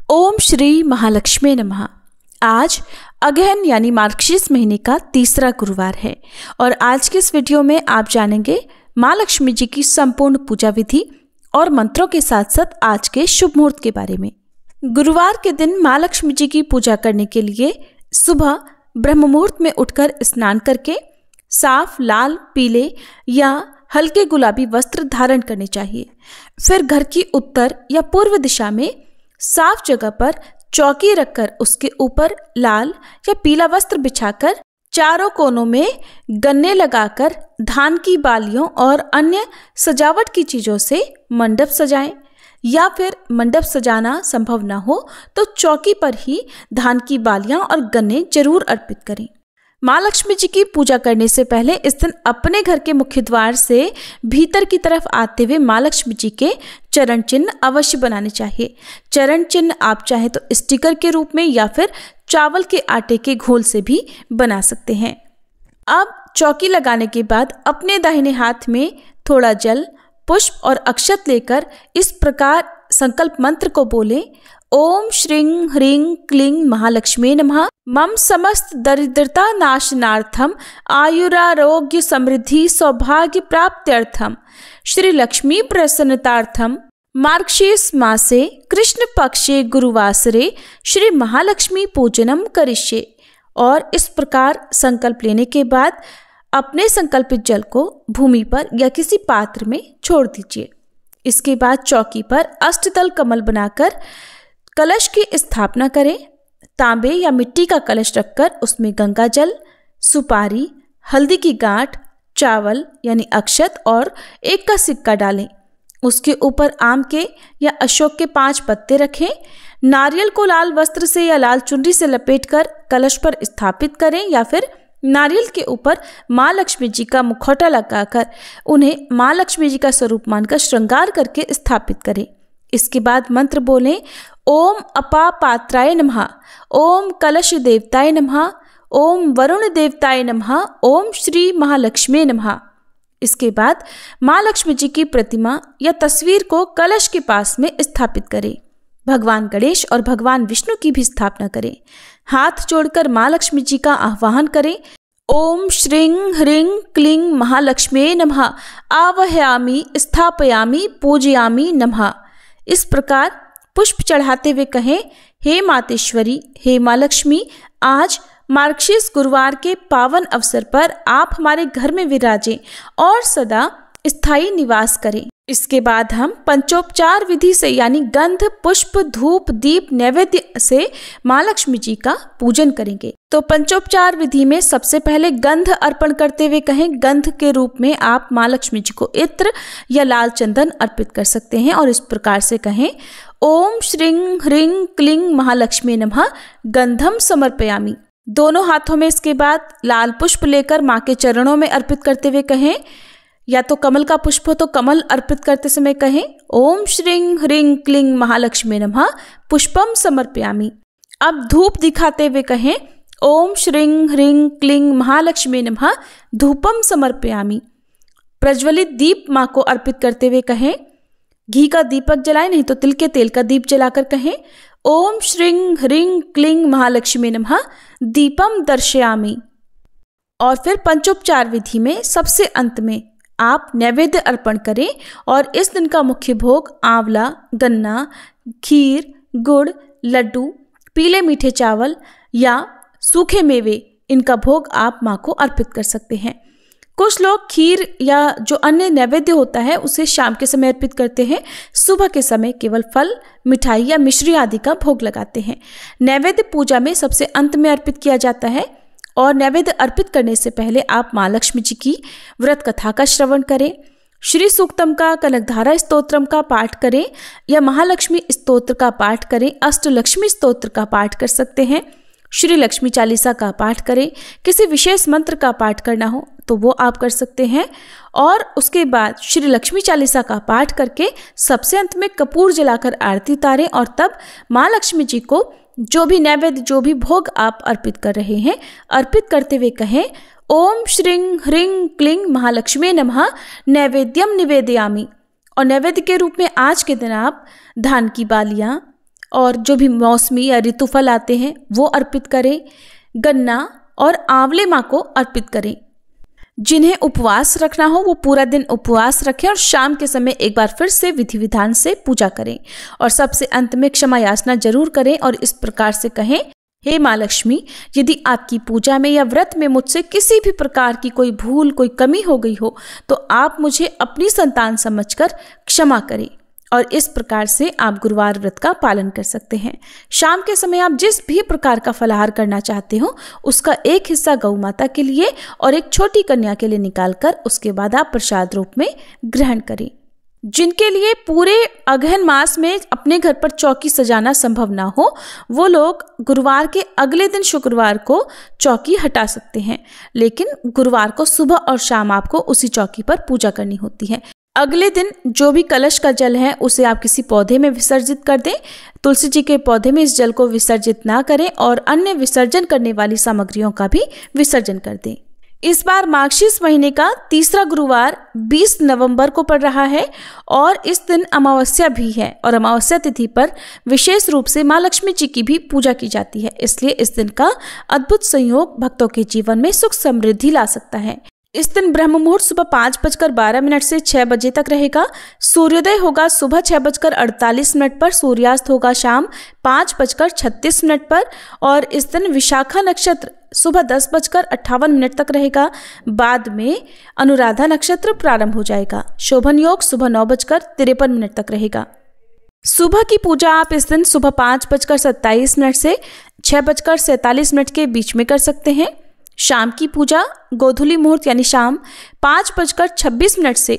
ओम श्री महालक्ष्मी नमः। आज अगहन यानी मार्गशीर्ष महीने का तीसरा गुरुवार है और आज के इस वीडियो में आप जानेंगे माँ लक्ष्मी जी की संपूर्ण पूजा विधि और मंत्रों के साथ साथ आज के शुभ मुहूर्त के बारे में। गुरुवार के दिन माँ लक्ष्मी जी की पूजा करने के लिए सुबह ब्रह्म मुहूर्त में उठकर स्नान करके साफ लाल, पीले या हल्के गुलाबी वस्त्र धारण करने चाहिए। फिर घर की उत्तर या पूर्व दिशा में साफ जगह पर चौकी रखकर उसके ऊपर लाल या पीला वस्त्र बिछाकर चारों कोनों में गन्ने लगाकर धान की बालियों और अन्य सजावट की चीजों से मंडप सजाएं, या फिर मंडप सजाना संभव ना हो तो चौकी पर ही धान की बालियां और गन्ने जरूर अर्पित करें। माँ लक्ष्मी जी की पूजा करने से पहले इस दिन अपने घर के मुख्य द्वार से भीतर की तरफ आते हुए माँ लक्ष्मी जी के चरण चिन्ह अवश्य बनाने चाहिए। चरण चिन्ह आप चाहे तो स्टिकर के रूप में या फिर चावल के आटे के घोल से भी बना सकते हैं। अब चौकी लगाने के बाद अपने दाहिने हाथ में थोड़ा जल, पुष्प और अक्षत लेकर इस प्रकार संकल्प मंत्र को बोले। ओम श्रीं ह्रीं क्लीं महालक्ष्मी नमः। मम समस्त दरिद्रता नाशनार्थम आयुरारोग्य समृद्धि सौभाग्य प्राप्त्यर्थम श्री लक्ष्मी प्रसन्नतार्थम मार्गशीर्ष मासे कृष्ण पक्षे गुरुवासरे श्री महालक्ष्मी पूजनम करिष्ये। और इस प्रकार संकल्प लेने के बाद अपने संकल्पित जल को भूमि पर या किसी पात्र में छोड़ दीजिए। इसके बाद चौकी पर अष्टदल कमल बनाकर कलश की स्थापना करें। तांबे या मिट्टी का कलश रखकर उसमें गंगा जल, सुपारी, हल्दी की गांठ, चावल यानी अक्षत और एक का सिक्का डालें। उसके ऊपर आम के या अशोक के 5 पत्ते रखें। नारियल को लाल वस्त्र से या लाल चुनरी से लपेटकर कलश पर स्थापित करें, या फिर नारियल के ऊपर माँ लक्ष्मी जी का मुखौटा लगाकर उन्हें माँ लक्ष्मी जी का स्वरूप मानकर श्रृंगार करके स्थापित करें। इसके बाद मंत्र बोलें। ओम अपापात्राय नमः, ओम कलश देवताय नमः, ओम वरुण देवताय नमः, ओम श्री महालक्ष्मी नमः। इसके बाद माँ लक्ष्मी जी की प्रतिमा या तस्वीर को कलश के पास में स्थापित करें। भगवान गणेश और भगवान विष्णु की भी स्थापना करें। हाथ जोड़कर माँ लक्ष्मी जी का आह्वान करें। ओम श्रीं ह्रीं क्लीं महालक्ष्मी नमः आवाहयामि स्थापयामि पूजयामि नमः। इस प्रकार पुष्प चढ़ाते हुए कहें। हे मातेश्वरी, हे माँ लक्ष्मी, आज मार्गशीर्ष गुरुवार के पावन अवसर पर आप हमारे घर में विराजें और सदा स्थायी निवास करें। इसके बाद हम पंचोपचार विधि से यानी गंध, पुष्प, धूप, दीप, नैवेद्य से माँ लक्ष्मी जी का पूजन करेंगे। तो पंचोपचार विधि में सबसे पहले गंध अर्पण करते हुए कहें। गंध के रूप में आप माँ लक्ष्मी जी को इत्र या लाल चंदन अर्पित कर सकते हैं और इस प्रकार से कहें। ओम श्रीं ह्रीं क्लीं महालक्ष्मी नमः गंधम समर्पयामि। दोनों हाथों में इसके बाद लाल पुष्प लेकर माँ के चरणों में अर्पित करते हुए कहें, या तो कमल का पुष्प हो तो कमल अर्पित करते समय कहें। ओम श्रीं ह्रीं क्लीं महालक्ष्मी नमः पुष्पम समर्पयामि। अब धूप दिखाते हुए कहें। ओम श्रीं ह्रीं क्लीं महालक्ष्मी नमः धूपम समर्पयामि। प्रज्वलित दीप माँ को अर्पित करते हुए कहें। घी का दीपक जलाएं, नहीं तो तिल के तेल का दीप जलाकर कहें। ओम श्रीं ह्रीं क्लीं महालक्ष्मी नमः दीपम दर्शयामि। और फिर पंचोपचार विधि में सबसे अंत में आप नैवेद्य अर्पण करें और इस दिन का मुख्य भोग आंवला, गन्ना, खीर, गुड़, लड्डू, पीले मीठे चावल या सूखे मेवे, इनका भोग आप माँ को अर्पित कर सकते हैं। कुछ लोग खीर या जो अन्य नैवेद्य होता है उसे शाम के समय अर्पित करते हैं। सुबह के समय केवल फल, मिठाई या मिश्री आदि का भोग लगाते हैं। नैवेद्य पूजा में सबसे अंत में अर्पित किया जाता है और नैवेद्य अर्पित करने से पहले आप माँ लक्ष्मी जी की व्रत कथा का श्रवण करें। श्री सूक्तम का, कनकधारा स्तोत्रम का पाठ करें या महालक्ष्मी स्तोत्र का पाठ करें। अष्टलक्ष्मी स्तोत्र का पाठ कर सकते हैं। श्री लक्ष्मी चालीसा का पाठ करें। किसी विशेष मंत्र का पाठ करना हो तो वो आप कर सकते हैं। और उसके बाद श्री लक्ष्मी चालीसा का पाठ करके सबसे अंत में कपूर जलाकर आरती उतारें और तब माँ लक्ष्मी जी को जो भी नैवेद्य, जो भी भोग आप अर्पित कर रहे हैं, अर्पित करते हुए कहें। ओम श्रीं ह्रीं क्लीं महालक्ष्मी नमः नैवेद्यम निवेदयामि। और नैवेद्य के रूप में आज के दिन आप धान की बालियाँ, और जो भी मौसमी या ऋतु फल आते हैं वो अर्पित करें। गन्ना और आंवले माँ को अर्पित करें। जिन्हें उपवास रखना हो वो पूरा दिन उपवास रखें और शाम के समय एक बार फिर से विधि विधान से पूजा करें। और सबसे अंत में क्षमा याचना जरूर करें और इस प्रकार से कहें, हे माँ लक्ष्मी, यदि आपकी पूजा में या व्रत में मुझसे किसी भी प्रकार की कोई भूल, कोई कमी हो गई हो तो आप मुझे अपनी संतान समझकर क्षमा करें। और इस प्रकार से आप गुरुवार व्रत का पालन कर सकते हैं। शाम के समय आप जिस भी प्रकार का फलाहार करना चाहते हो उसका एक हिस्सा गौ माता के लिए और एक छोटी कन्या के लिए निकालकर उसके बाद आप प्रसाद रूप में ग्रहण करें। जिनके लिए पूरे अगहन मास में अपने घर पर चौकी सजाना संभव ना हो वो लोग गुरुवार के अगले दिन शुक्रवार को चौकी हटा सकते हैं, लेकिन गुरुवार को सुबह और शाम आपको उसी चौकी पर पूजा करनी होती है। अगले दिन जो भी कलश का जल है उसे आप किसी पौधे में विसर्जित कर दें। तुलसी जी के पौधे में इस जल को विसर्जित ना करें और अन्य विसर्जन करने वाली सामग्रियों का भी विसर्जन कर दें। इस बार मार्गशीर्ष महीने का तीसरा गुरुवार 20 नवंबर को पड़ रहा है और इस दिन अमावस्या भी है और अमावस्या तिथि पर विशेष रूप से माँ लक्ष्मी जी की भी पूजा की जाती है। इसलिए इस दिन का अद्भुत संयोग भक्तों के जीवन में सुख समृद्धि ला सकता है। इस दिन ब्रह्म मुहूर्त सुबह 5:12 से 6 बजे तक रहेगा। सूर्योदय होगा सुबह 6:48 पर, सूर्यास्त होगा शाम 5:36 पर और इस दिन विशाखा नक्षत्र सुबह 10:58 तक रहेगा। बाद में अनुराधा नक्षत्र प्रारंभ हो जाएगा। शोभन योग सुबह 9:53 तक रहेगा। सुबह की पूजा आप इस दिन सुबह 5:27 से 6:47 के बीच में कर सकते हैं। शाम की पूजा गोधूली मुहूर्त यानी शाम 5:26 से